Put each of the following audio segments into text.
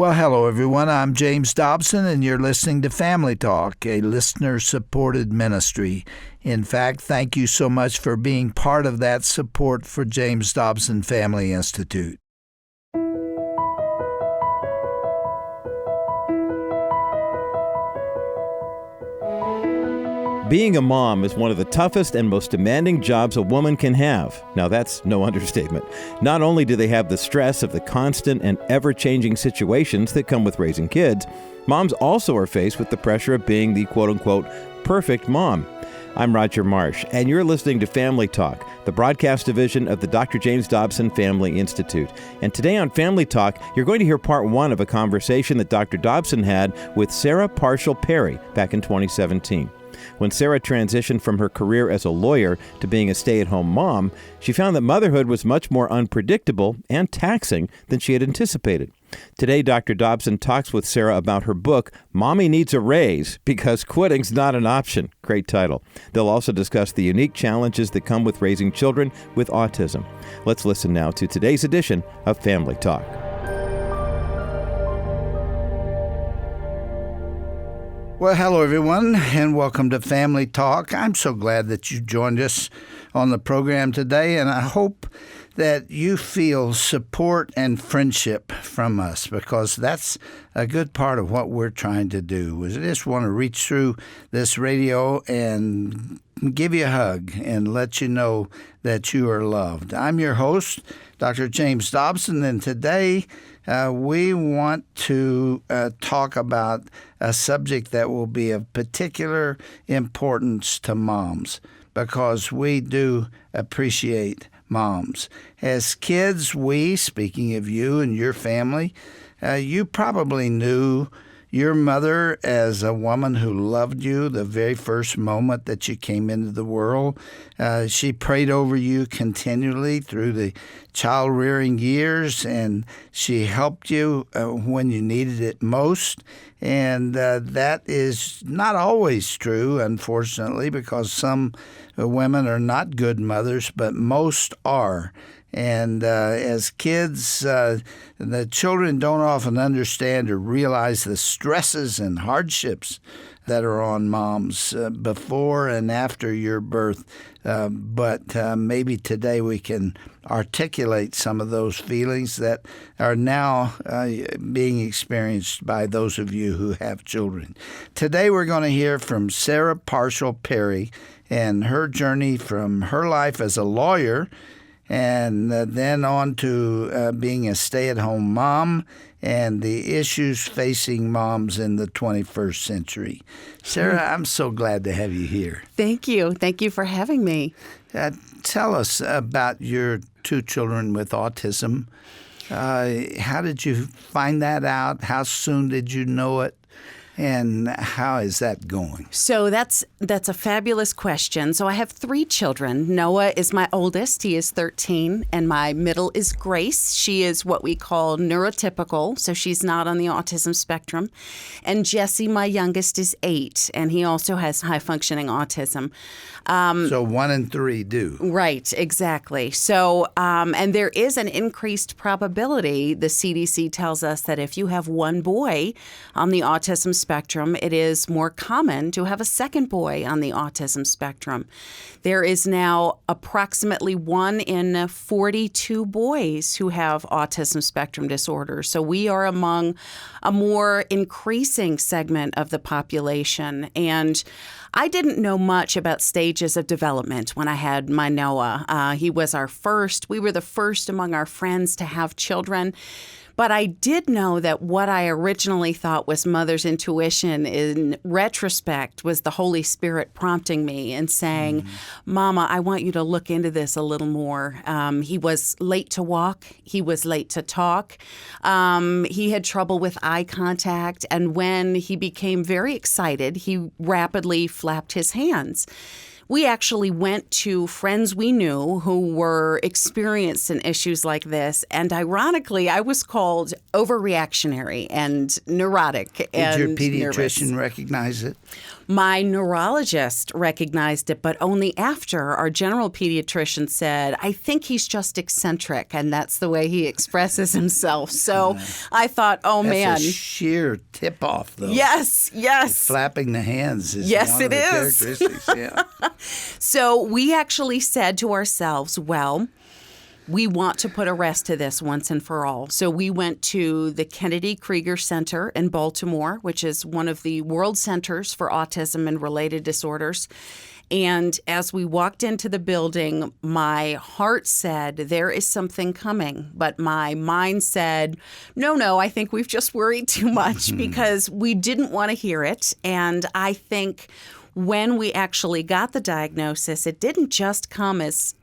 Well, hello, everyone. I'm James Dobson, and you're listening to Family Talk, a listener-supported ministry. In fact, thank you so much for being part of that support for James Dobson Family Institute. Being a mom is one of the toughest and most demanding jobs a woman can have. Now, that's no understatement. Not only do they have the stress of the constant and ever-changing situations that come with raising kids, moms also are faced with the pressure of being the quote-unquote perfect mom. I'm Roger Marsh, and you're listening to Family Talk, the broadcast division of the Dr. James Dobson Family Institute. And today on Family Talk, you're going to hear part one of a conversation that Dr. Dobson had with Sarah Parshall Perry back in 2017. When Sarah transitioned from her career as a lawyer to being a stay-at-home mom, she found that motherhood was much more unpredictable and taxing than she had anticipated. Today, Dr. Dobson talks with Sarah about her book, Mommy Needs a Raise, Because Quitting's Not an Option. Great title. They'll also discuss the unique challenges that come with raising children with autism. Let's listen now to today's edition of Family Talk. Well, hello, everyone, and welcome to Family Talk. I'm so glad that you joined us on the program today, and I hope that you feel support and friendship from us, because that's a good part of what we're trying to do. We just want to reach through this radio and give you a hug and let you know that you are loved. I'm your host, Dr. James Dobson, and today we want to talk about a subject that will be of particular importance to moms, because we do appreciate moms. As kids, speaking of you and your family, you probably knew your mother as a woman who loved you the very first moment that you came into the world. She prayed over you continually through the child-rearing years, and she helped you when you needed it most. And that is not always true, unfortunately, because some women are not good mothers, but most are. And as kids, the children don't often understand or realize the stresses and hardships that are on moms before and after your birth. But maybe today we can articulate some of those feelings that are now being experienced by those of you who have children. Today we're going to hear from Sarah Parshall Perry and her journey from her life as a lawyer and then on to being a stay-at-home mom and the issues facing moms in the 21st century. Sarah, I'm so glad to have you here. Thank you. Thank you for having me. Tell us about your two children with autism. How did you find that out? How soon did you know it? And how is that going? So that's a fabulous question. So I have three children. Noah is my oldest. He is 13. And my middle is Grace. She is what we call neurotypical, so she's not on the autism spectrum. And Jesse, my youngest, is 8, and he also has high-functioning autism. So 1 and 3 do. Right, exactly. So, and there is an increased probability, the CDC tells us, that if you have one boy on the autism spectrum, it is more common to have a second boy on the autism spectrum. There is now approximately 1 in 42 boys who have autism spectrum disorder. So we are among a more increasing segment of the population. And I didn't know much about stages of development when I had my Noah. He was our first. We were the first among our friends to have children. But I did know that what I originally thought was mother's intuition in retrospect was the Holy Spirit prompting me and saying, Mama, I want you to look into this a little more. He was late to walk. He was late to talk. He had trouble with eye contact. And when he became very excited, he rapidly flapped his hands. we actually went to friends we knew who were experienced in issues like this. And ironically, I was called overreactionary and neurotic and Did your pediatrician nervous. recognize it? My neurologist recognized it, but only after our general pediatrician said, I think he's just eccentric, and that's the way he expresses himself. So I thought, oh, That's man. a sheer tip-off, though. Yes. Flapping the hands is Yes, one of it the is. characteristics. Yeah. So we actually said to ourselves, well, we want to put a rest to this once and for all. So we went to the Kennedy Krieger Center in Baltimore, which is one of the world centers for autism and related disorders. And as we walked into the building, my heart said, there is something coming. But my mind said, no, I think we've just worried too much because we didn't want to hear it. And I think when we actually got the diagnosis, it didn't just come as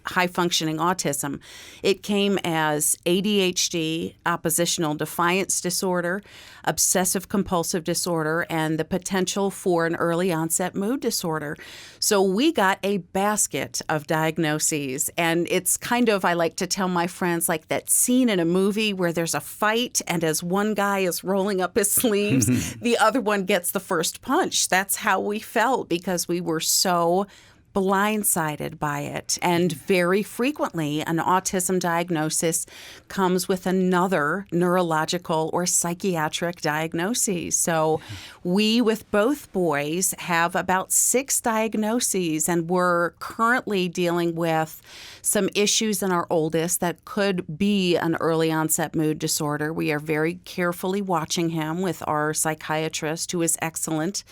high-functioning autism. It came as ADHD, oppositional defiance disorder, obsessive-compulsive disorder, and the potential for an early-onset mood disorder. So we got a basket of diagnoses, and it's kind of, I like to tell my friends, like that scene in a movie where there's a fight, and as one guy is rolling up his sleeves, the other one gets the first punch. That's how we felt because we were so blindsided by it. And very frequently, an autism diagnosis comes with another neurological or psychiatric diagnosis. So we, with both boys, have about 6 diagnoses, and we're currently dealing with some issues in our oldest that could be an early onset mood disorder. We are very carefully watching him with our psychiatrist, who is excellent.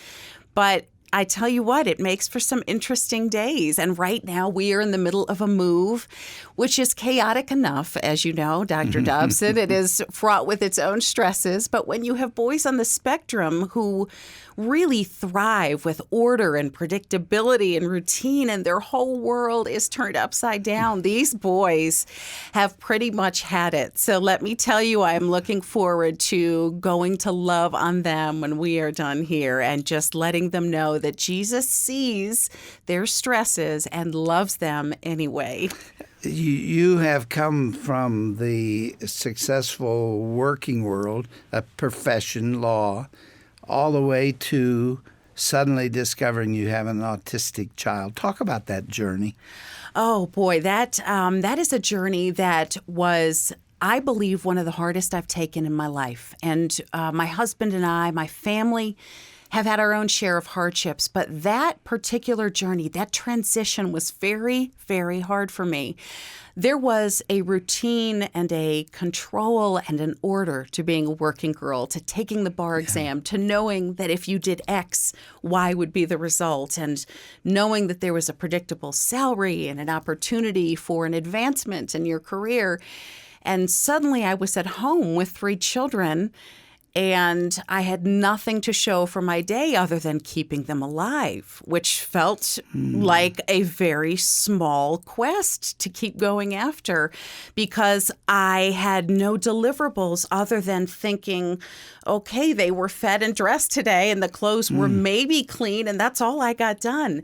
But I tell you what, it makes for some interesting days. And right now we are in the middle of a move, which is chaotic enough, as you know, Dr. Dobson. It is fraught with its own stresses. But when you have boys on the spectrum who really thrive with order and predictability and routine, and their whole world is turned upside down, these boys have pretty much had it. So let me tell you, I am looking forward to going to love on them when we are done here and just letting them know that Jesus sees their stresses and loves them anyway. You have come from the successful working world, a profession, law, all the way to suddenly discovering you have an autistic child. Talk about that journey. Oh, boy, that is a journey that was, I believe, one of the hardest I've taken in my life. And my husband and I, my family, have had our own share of hardships. But that particular journey, that transition was very, very hard for me. There was a routine and a control and an order to being a working girl, to taking the bar exam, to knowing that if you did X, Y would be the result, and knowing that there was a predictable salary and an opportunity for an advancement in your career. And suddenly I was at home with 3 children, and I had nothing to show for my day other than keeping them alive, which felt like a very small quest to keep going after because I had no deliverables other than thinking, okay, they were fed and dressed today and the clothes were maybe clean, and that's all I got done.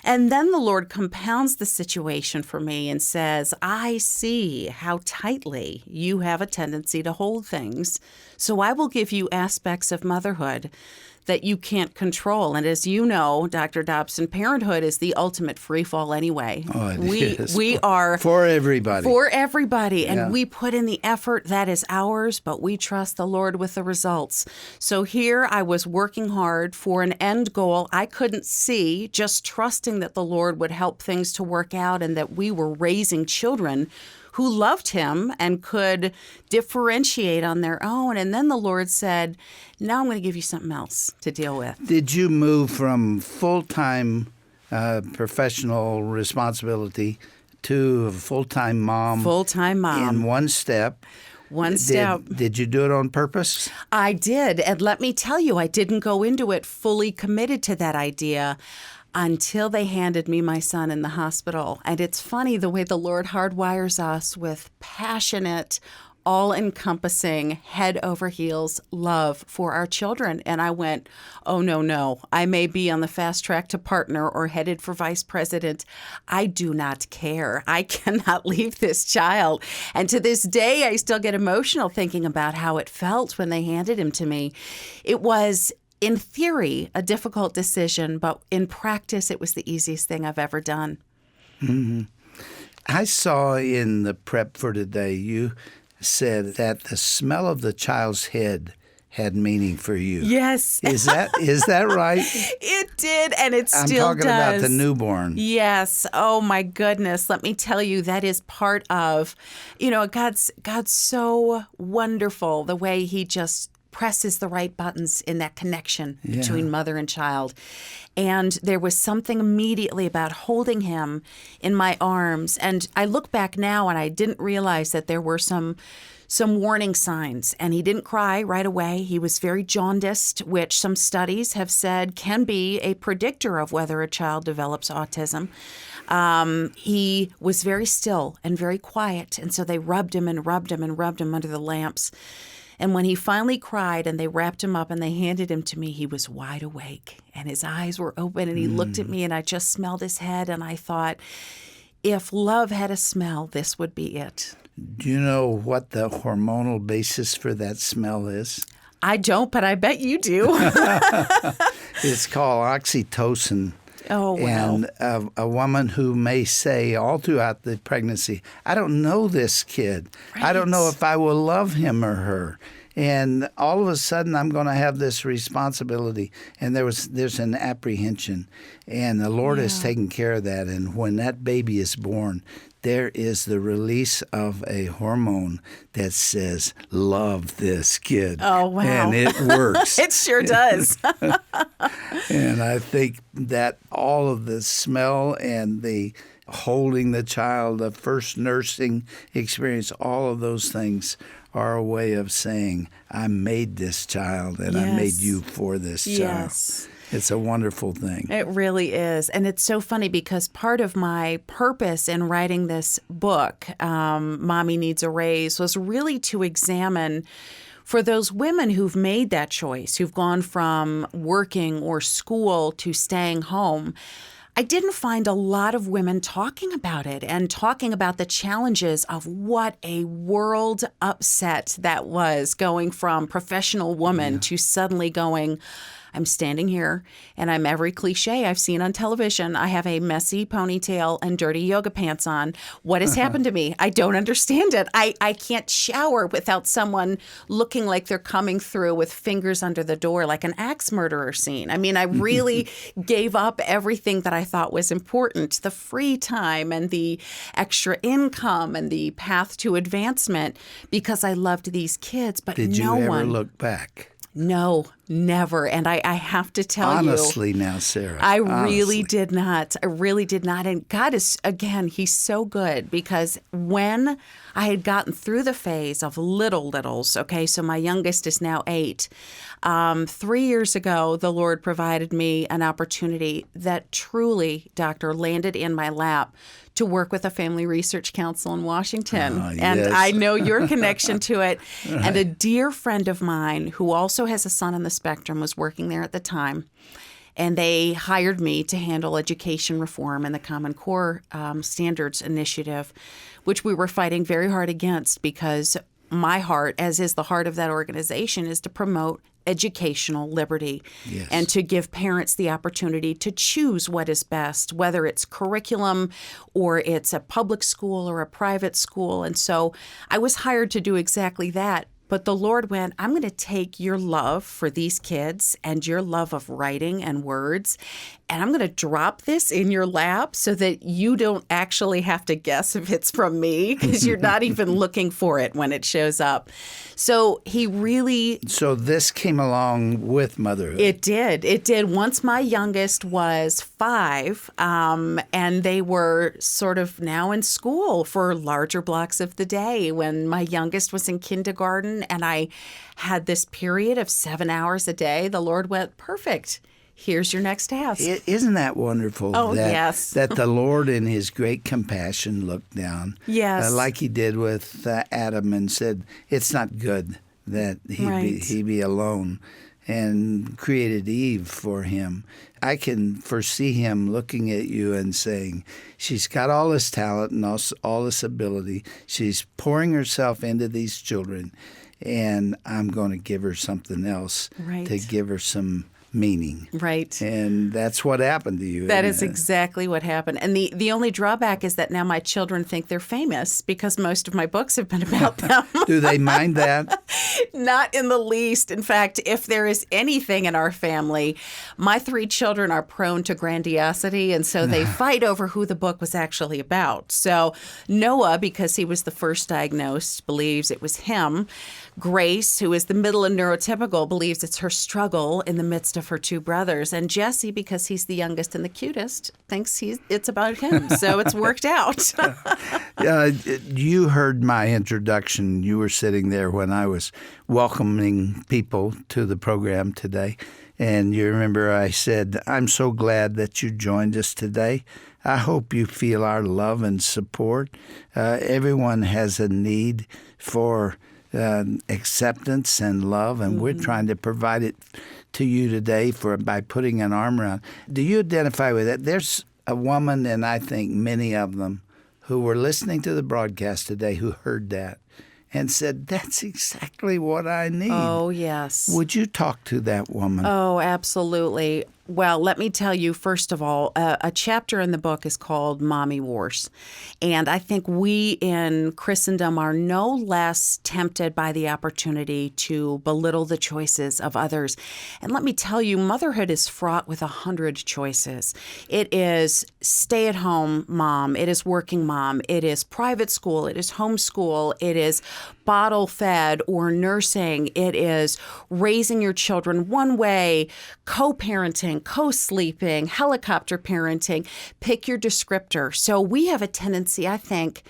And then the Lord compounds the situation for me and says, I see how tightly you have a tendency to hold things, so I will give you aspects of motherhood that you can't control. And as you know, Dr. Dobson, parenthood is the ultimate free fall anyway. Oh, it is. We are for everybody. For everybody. Yeah. And we put in the effort that is ours, but we trust the Lord with the results. So here I was working hard for an end goal I couldn't see, just trusting that the Lord would help things to work out and that we were raising children who loved him and could differentiate on their own. And then the Lord said, now I'm going to give you something else to deal with. Did you move from full-time professional responsibility to a full-time mom? Full-time mom. In one step. One step. Did you do it on purpose? I did. And let me tell you, I didn't go into it fully committed to that idea until they handed me my son in the hospital. And it's funny the way the Lord hardwires us with passionate, all-encompassing, head over heels love for our children. And I went, oh, no. I may be on the fast track to partner or headed for vice president. I do not care. I cannot leave this child. And to this day, I still get emotional thinking about how it felt when they handed him to me. It was, in theory, a difficult decision, but in practice, it was the easiest thing I've ever done. Mm-hmm. I saw in the prep for today, you said that the smell of the child's head had meaning for you. Yes. Is that right? It did, and it still does. I'm talking about the newborn. Yes. Oh, my goodness. Let me tell you, that is part of, God's so wonderful, the way he just presses the right buttons in that connection between mother and child. And there was something immediately about holding him in my arms. And I look back now and I didn't realize that there were some warning signs. And he didn't cry right away. He was very jaundiced, which some studies have said can be a predictor of whether a child develops autism. He was very still and very quiet. And so they rubbed him and rubbed him and rubbed him under the lamps. And when he finally cried and they wrapped him up and they handed him to me, he was wide awake and his eyes were open and he looked at me and I just smelled his head and I thought, if love had a smell, this would be it. Do you know what the hormonal basis for that smell is? I don't, but I bet you do. It's called oxytocin. Oh, wow. And a woman who may say all throughout the pregnancy, I don't know this kid. Right. I don't know if I will love him or her. And all of a sudden, I'm going to have this responsibility. And there's an apprehension. And the Lord has taken care of that. And when that baby is born, there is the release of a hormone that says, love this kid. Oh, wow. And it works. It sure does. And I think that all of the smell and the holding the child, the first nursing experience, all of those things are a way of saying, I made this child and I made you for this child. Yes. It's a wonderful thing. It really is. And it's so funny because part of my purpose in writing this book, Mommy Needs a Raise, was really to examine for those women who've made that choice, who've gone from working or school to staying home. I didn't find a lot of women talking about it and talking about the challenges of what a world upset that was, going from professional woman to suddenly going, I'm standing here and I'm every cliche I've seen on television. I have a messy ponytail and dirty yoga pants on. What has happened to me? I don't understand it. I can't shower without someone looking like they're coming through with fingers under the door like an axe murderer scene. I mean, I really gave up everything that I thought was important, the free time and the extra income and the path to advancement, because I loved these kids, but Did you ever look back? No, never. And I have to tell Honestly now, Sarah. I really did not. I really did not. And God is, again, he's so good, because when I had gotten through the phase of littles, okay, so my youngest is now 8. 3 years ago, the Lord provided me an opportunity that truly, Doctor, landed in my lap to work with a family research council in Washington. And I know your connection to it. Right. And a dear friend of mine who also has a son on the spectrum was working there at the time. And they hired me to handle education reform and the Common Core Standards Initiative, which we were fighting very hard against, because my heart, as is the heart of that organization, is to promote educational liberty and to give parents the opportunity to choose what is best, whether it's curriculum or it's a public school or a private school. And so I was hired to do exactly that. But the Lord went, I'm going to take your love for these kids and your love of writing and words, and I'm going to drop this in your lap so that you don't actually have to guess if it's from me, because you're not even looking for it when it shows up. So he really... So this came along with motherhood. It did. It did. Once my youngest was 5, and they were sort of now in school for larger blocks of the day. When my youngest was in kindergarten and I had this period of 7 hours a day, the Lord went, perfect. here's your next task. Isn't that wonderful? Oh, yes. That the Lord in his great compassion looked down. Yes. Like he did with Adam and said, it's not good that he be alone, and created Eve for him. I can foresee him looking at you and saying, she's got all this talent and all this ability. She's pouring herself into these children, and I'm going to give her something else to give her some meaning. Right. And that's what happened to you. That is exactly what happened. And the only drawback is that now my children think they're famous because most of my books have been about them. Do they mind that? Not in the least. In fact, if there is anything in our family, my 3 children are prone to grandiosity, and so they fight over who the book was actually about. So Noah, because he was the first diagnosed, believes it was him. Grace, who is the middle and neurotypical, believes it's her struggle in the midst of her 2 brothers. And Jesse, because he's the youngest and the cutest, thinks it's about him. So it's worked out. You heard my introduction. You were sitting there when I was welcoming people to the program today. And you remember I said, I'm so glad that you joined us today. I hope you feel our love and support. Everyone has a need for acceptance and love, and we're trying to provide it to you today by putting an arm around. Do you identify with that? There's a woman, and I think many of them, who were listening to the broadcast today who heard that and said, that's exactly what I need. Oh, yes. Would you talk to that woman? Oh, absolutely. Well, let me tell you, first of all, a chapter in the book is called Mommy Wars. And I think we in Christendom are no less tempted by the opportunity to belittle the choices of others. And let me tell you, motherhood is fraught with 100 choices. It is stay-at-home mom. It is working mom. It is private school. It is homeschool. It is bottle-fed or nursing. It is raising your children one way, co-parenting, co-sleeping, helicopter parenting. Pick your descriptor. So we have a tendency, I think,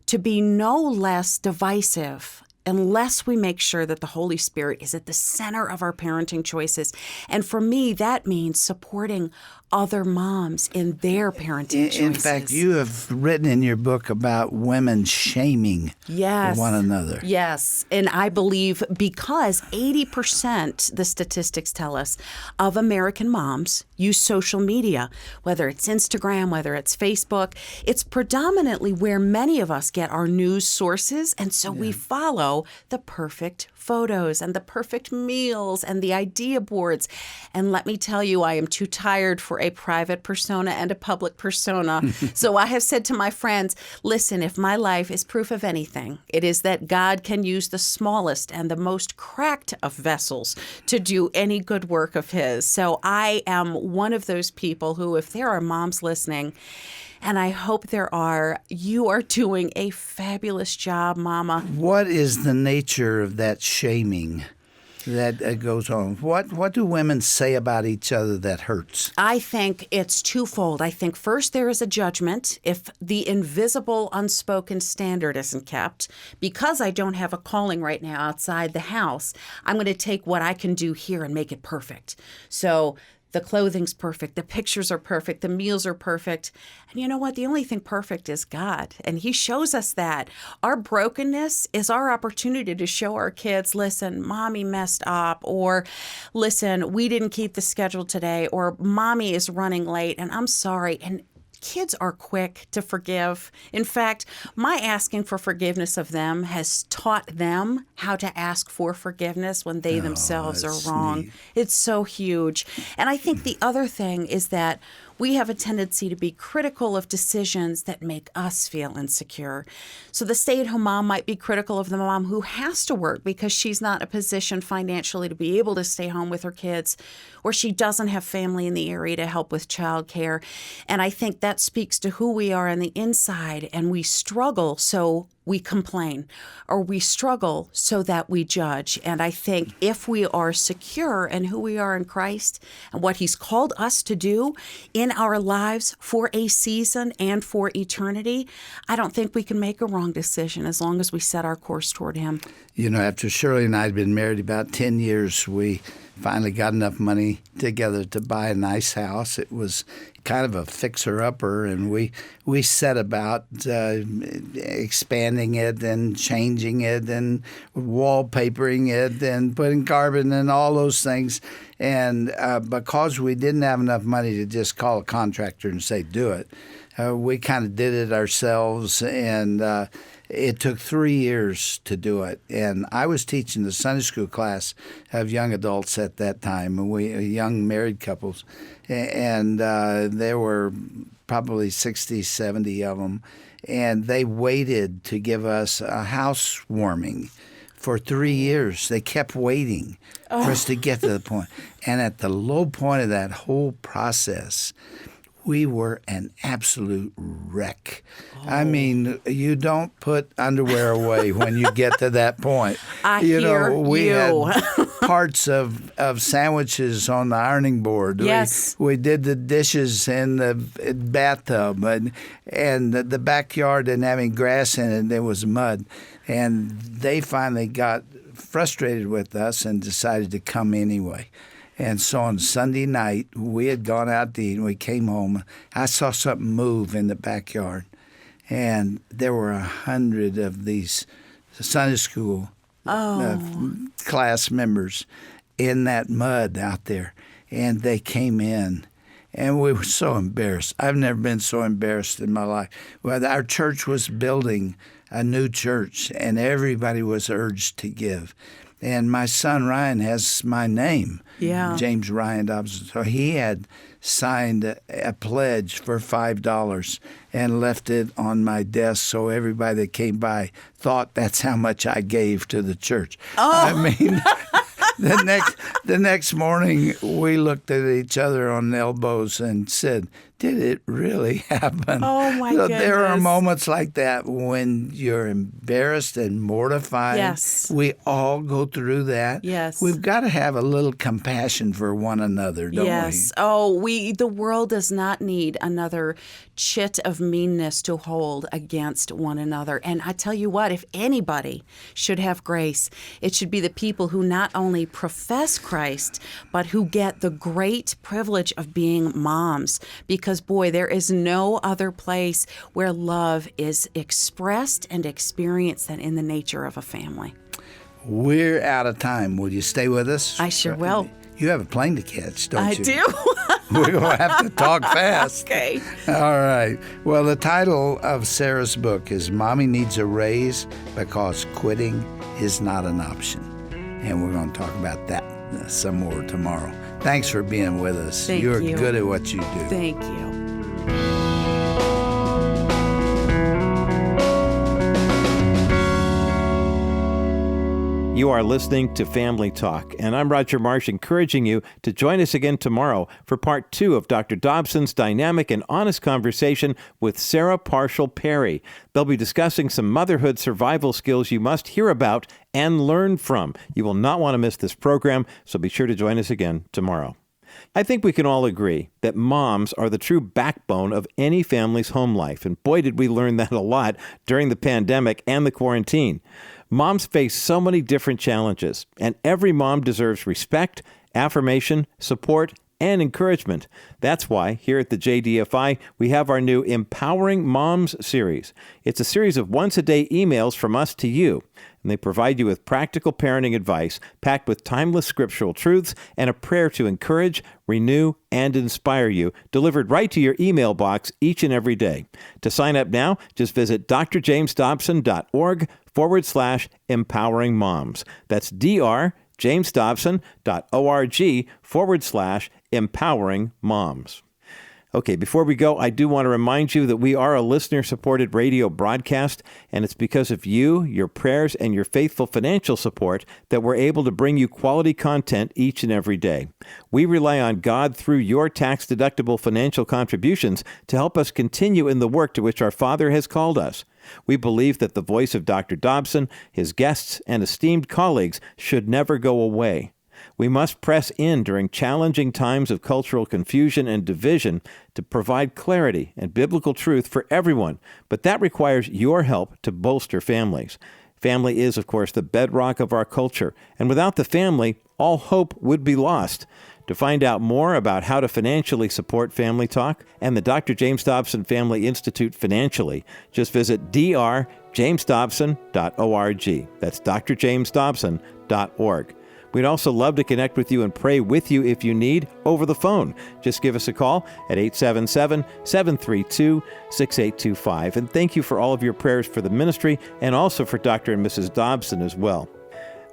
to be no less divisive unless we make sure that the Holy Spirit is at the center of our parenting choices. And for me, that means supporting other moms in their parenting choices. In fact, you have written in your book about women shaming one another. Yes. And I believe because 80%, the statistics tell us, of American moms use social media, whether it's Instagram, whether it's Facebook. It's predominantly where many of us get our news sources. And so we follow the perfect photos and the perfect meals and the idea boards. And let me tell you, I am too tired for a private persona and a public persona. So I have said to my friends, listen, if my life is proof of anything, it is that God can use the smallest and the most cracked of vessels to do any good work of his. So I am one of those people who, if there are moms listening, and I hope there are, you are doing a fabulous job, Mama. What is the nature of that shaming that goes on? What do women say about each other that hurts? I think it's twofold. I think first there is a judgment if the invisible, unspoken standard isn't kept. Because I don't have a calling right now outside the house, I'm going to take what I can do here and make it perfect. So the clothing's perfect, the pictures are perfect, the meals are perfect. And you know what? The only thing perfect is God. And he shows us that. Our brokenness is our opportunity to show our kids, listen, mommy messed up, or listen, we didn't keep the schedule today, or mommy is running late and I'm sorry. And kids are quick to forgive. In fact, my asking for forgiveness of them has taught them how to ask for forgiveness when they themselves are wrong. Neat. It's so huge. And I think the other thing is that we have a tendency to be critical of decisions that make us feel insecure. So the stay-at-home mom might be critical of the mom who has to work because she's not in a position financially to be able to stay home with her kids, or she doesn't have family in the area to help with childcare. And I think that speaks to who we are on the inside, and we struggle so we complain, or we struggle so that we judge. And I think if we are secure in who we are in Christ and what he's called us to do in our lives for a season and for eternity, I don't think we can make a wrong decision as long as we set our course toward him. You know, after Shirley and I had been married about 10 years, we finally got enough money together to buy a nice house. It was kind of a fixer-upper, and we set about expanding it and changing it and wallpapering it and putting carpet and all those things. And because we didn't have enough money to just call a contractor and say, do it, we kind of did it ourselves, and it took 3 years to do it. And I was teaching the Sunday school class of young adults at that time, and young married couples. And there were probably 60, 70 of them. And they waited to give us a housewarming for 3 years. They kept waiting for us to get to the point. And at the low point of that whole process, we were an absolute wreck. I mean, you don't put underwear away when you get to that point. We had parts of sandwiches on the ironing board. Yes. We did the dishes in the bathtub, and the backyard didn't have any grass in it, and there was mud. And they finally got frustrated with us and decided to come anyway. And so on Sunday night, we had gone out to eat, and we came home. I saw something move in the backyard, and there were 100 of these Sunday school class members in that mud out there, and they came in. And we were so embarrassed. I've never been so embarrassed in my life. Well, our church was building a new church, and everybody was urged to give. And my son Ryan has my name, James Ryan Dobson. So he had signed a pledge for $5 and left it on my desk, so everybody that came by thought that's how much I gave to the church. I mean, the next morning we looked at each other on the elbows and said, did it really happen? Oh, my goodness. There are moments like that when you're embarrassed and mortified. Yes. We all go through that. Yes. We've got to have a little compassion for one another, don't we? Yes. Oh, the world does not need another chit of meanness to hold against one another. And I tell you what, if anybody should have grace, it should be the people who not only profess Christ, but who get the great privilege of being moms. Because, boy, there is no other place where love is expressed and experienced than in the nature of a family. We're out of time. Will you stay with us? I sure will. You have a plane to catch, don't you? I do. We're going to have to talk fast. Okay. All right. Well, the title of Sarah's book is Mommy Needs a Raise Because Quitting is Not an Option. And we're going to talk about that some more tomorrow. Thanks for being with us. Thank You're you. good at what you do. Thank you. You are listening to Family Talk, and I'm Roger Marsh, encouraging you to join us again tomorrow for part 2 of Dr. Dobson's dynamic and honest conversation with Sarah Parshall Perry. They'll be discussing some motherhood survival skills you must hear about and learn from. You will not want to miss this program, so be sure to join us again tomorrow. I think we can all agree that moms are the true backbone of any family's home life, and boy, did we learn that a lot during the pandemic and the quarantine. Moms face so many different challenges, and every mom deserves respect, affirmation, support, and encouragement. That's why here at the JDFI, we have our new Empowering Moms series. It's a series of once-a-day emails from us to you, and they provide you with practical parenting advice packed with timeless scriptural truths and a prayer to encourage, renew, and inspire you, delivered right to your email box each and every day. To sign up now, just visit drjamesdobson.org/empowering moms. That's drjamesdobson.org/empowering moms. Okay, before we go, I do want to remind you that we are a listener-supported radio broadcast, and it's because of you, your prayers, and your faithful financial support that we're able to bring you quality content each and every day. We rely on God through your tax-deductible financial contributions to help us continue in the work to which our Father has called us. We believe that the voice of Dr. Dobson, his guests, and esteemed colleagues should never go away. We must press in during challenging times of cultural confusion and division to provide clarity and biblical truth for everyone, but that requires your help to bolster families. Family is, of course, the bedrock of our culture, and without the family, all hope would be lost. To find out more about how to financially support Family Talk and the Dr. James Dobson Family Institute financially, just visit drjamesdobson.org. That's drjamesdobson.org. We'd also love to connect with you and pray with you if you need over the phone. Just give us a call at 877-732-6825. And thank you for all of your prayers for the ministry and also for Dr. and Mrs. Dobson as well.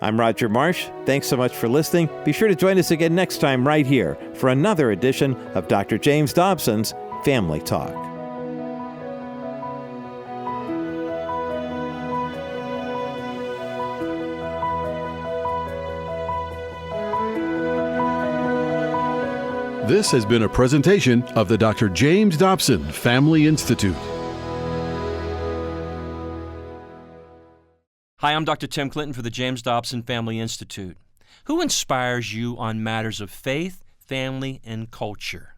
I'm Roger Marsh. Thanks so much for listening. Be sure to join us again next time right here for another edition of Dr. James Dobson's Family Talk. This has been a presentation of the Dr. James Dobson Family Institute. Hi, I'm Dr. Tim Clinton for the James Dobson Family Institute. Who inspires you on matters of faith, family, and culture?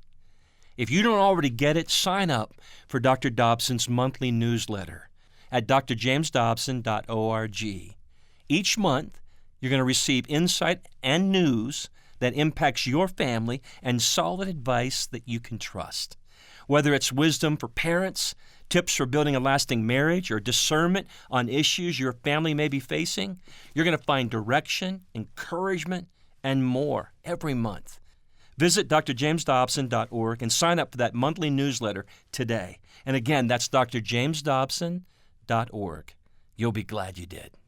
If you don't already get it, sign up for Dr. Dobson's monthly newsletter at drjamesdobson.org. Each month, you're going to receive insight and news that impacts your family and solid advice that you can trust. Whether it's wisdom for parents, tips for building a lasting marriage, or discernment on issues your family may be facing, you're going to find direction, encouragement, and more every month. Visit drjamesdobson.org and sign up for that monthly newsletter today. And again, that's drjamesdobson.org. You'll be glad you did.